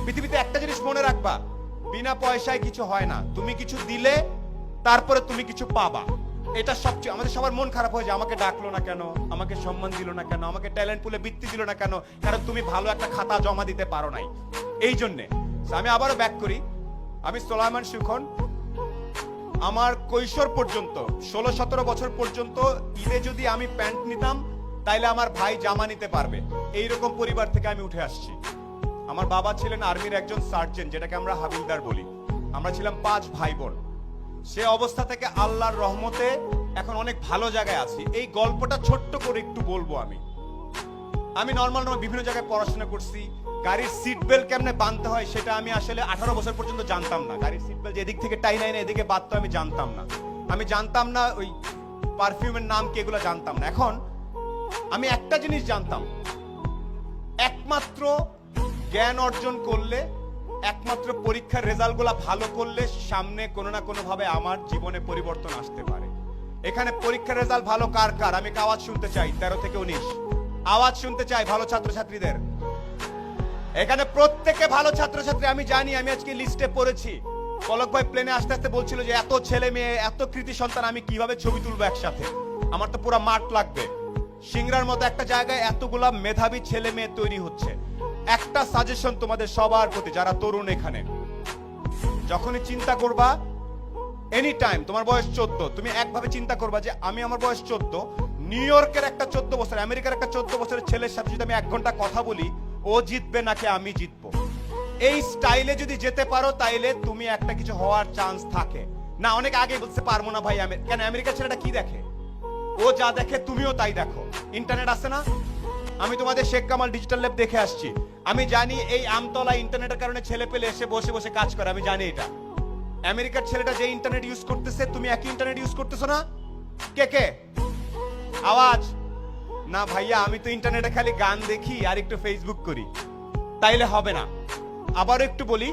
পৃথিবীতে একটা জিনিস মনে রাখবা, বিনা পয়সায় কিছু হয় না। তুমি কিছু দিলে তারপরে তুমি কিছু পাবা। এটা সবচেয়ে আমাদের সবার মন খারাপ হয়ে যায়, আমাকে ডাকলো না কেন, আমাকে সম্মান দিল না কেন, আমাকে ট্যালেন্ট পুলে বৃত্তি দিল না কেন, কারণ তুমি ভালো একটা খাতা জমা দিতে পারো নাই। এই জন্যে আমি আবারও ব্যাক করি, আমি সোলায়মান সুখন। আমার কৈশোর পর্যন্ত 16-17 বছর পর্যন্ত ঈদে যদি আমি প্যান্ট নিতাম তাইলে আমার ভাই জামা নিতে পারবে, এইরকম পরিবার থেকে আমি উঠে আসছি। আমার বাবা ছিলেন আর্মির একজন সার্জেন্ট, যেটাকে আমরা হাবিলদার বলি। আমরা ছিলাম 5 ভাই বোন। সে অবস্থা থেকে আল্লাহর রহমতে এখন অনেক ভালো জায়গায় আছি। এই গল্পটা ছোট্ট করে একটু বলবো। আমি নর্মাল বিভিন্ন জায়গায় পড়াশোনা করছি। গাড়ির সিট বেল্ট কেমনে বাঁধতে হয় সেটা আমি আসলে 18 বছর পর্যন্ত জানতাম না। গাড়ির সিট বেল্ট এদিক থেকে টাই নাই না এদিকে বাঁধতে আমি জানতাম না। আমি জানতাম না ওই পারফিউমের নাম কি, এগুলো জানতাম না। এখন আমি একটা জিনিস জানতাম, একমাত্র জ্ঞান অর্জন করলে, একমাত্র পরীক্ষার রেজাল্ট গুলা ভালো করলে সামনে কোনো না কোনো ভাবে আমার জীবনে পরিবর্তন আসতে পারে। এখানে পরীক্ষার রেজাল্ট ভালো কার কার আমি আওয়াজ শুনতে চাই। 13 থেকে 19 আওয়াজ শুনতে চাই ভালো ছাত্রছাত্রীদের। এখানে প্রত্যেকে ভালো ছাত্রছাত্রী আমি জানি। আমি আজকে লিস্টে পড়েছি, পলক ভাই প্লেনে আসতে আসতে বলছিল যে এত ছেলে মেয়ে, এত কৃতি সন্তান আমি কিভাবে ছবি তুলবো একসাথে, আমার তো পুরো মাঠ লাগবে। সিংড়ার মতো একটা জায়গায় এতগুলা মেধাবী ছেলে মেয়ে তৈরি হচ্ছে। একটা সাজেশন তোমাদের সবার প্রতি, যারা তরুণ, এখানে যখনই চিন্তা করবা, এনি টাইম তোমার বয়স 14, তুমি একভাবে চিন্তা করবা যে আমি, আমার বয়স 14, নিউ ইয়র্কের একটা 14 বছর, আমেরিকার একটা 14 বছরের ছেলের সাথে যদি আমি 1 ঘন্টা কথা বলি, ও জিতবে নাকি আমি জিতবো। এই স্টাইলে যদি যেতে পারো তাইলে তুমি একটা কিছু হওয়ার চান্স থাকে। না, অনেক আগে বলতে পারবো না ভাই, কেন আমেরিকার ছেলেটা কি দেখে, ও যা দেখে তুমিও তাই দেখো। ইন্টারনেট আছে না, আমি তোমাদের শেখ কামাল ডিজিটাল ল্যাব দেখে আসছি। আমি জানি এই আমতলা ইন্টারনেটের কারণে ছেলে পেলে এসে বসে বসে কাজ করে, আমি জানি এটা। আমেরিকার ছেলেটা যে ইন্টারনেট ইউজ করতেছে, তুমি একই ইন্টারনেট ইউজ করতেছো না? কে কে আওয়াজ? না ভাইয়া, আমি তো ইন্টারনেটে খালি গান দেখি আর একটু ফেসবুক করি, তাইলে হবে না। আবার একটু বলি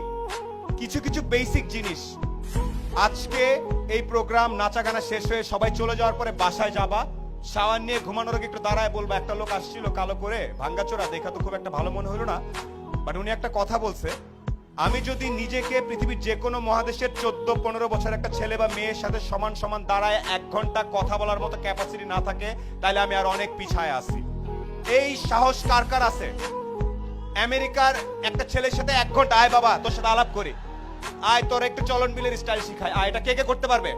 কিছু কিছু বেসিক জিনিস। আজকে এই প্রোগ্রাম নাচা গানা শেষ হয়ে সবাই চলে যাওয়ার পরে বাসায় যাবা, শাওয়ার নিয়ে ঘুমানোর আগে একটু দাঁড়ায় বলবা, একটা লোক আসছিল কালো করে, ভাঙ্গাচোরা, দেখা তো খুব একটা ভালো মনে হলো না, বাট উনি একটা কথা বলছে, আমি যদি নিজেকে পৃথিবীর যে কোনো মহাদেশের 14-15 বছর একটা ছেলে বা মেয়ের সাথে সমান সমান দাঁড়ায় 1 ঘন্টা কথা বলার মতো ক্যাপাসিটি না থাকে, তাহলে আমি আর অনেক পিছায় আছি। এই সাহস কার কার আছে? আমেরিকার একটা ছেলের সাথে 1 ঘন্টা, আয় বাবা তোর সাথে আলাপ করি, আয় তোর একটু চলন বিলের স্টাইল শিখায়, আয়, এটা কে কে করতে পারবে?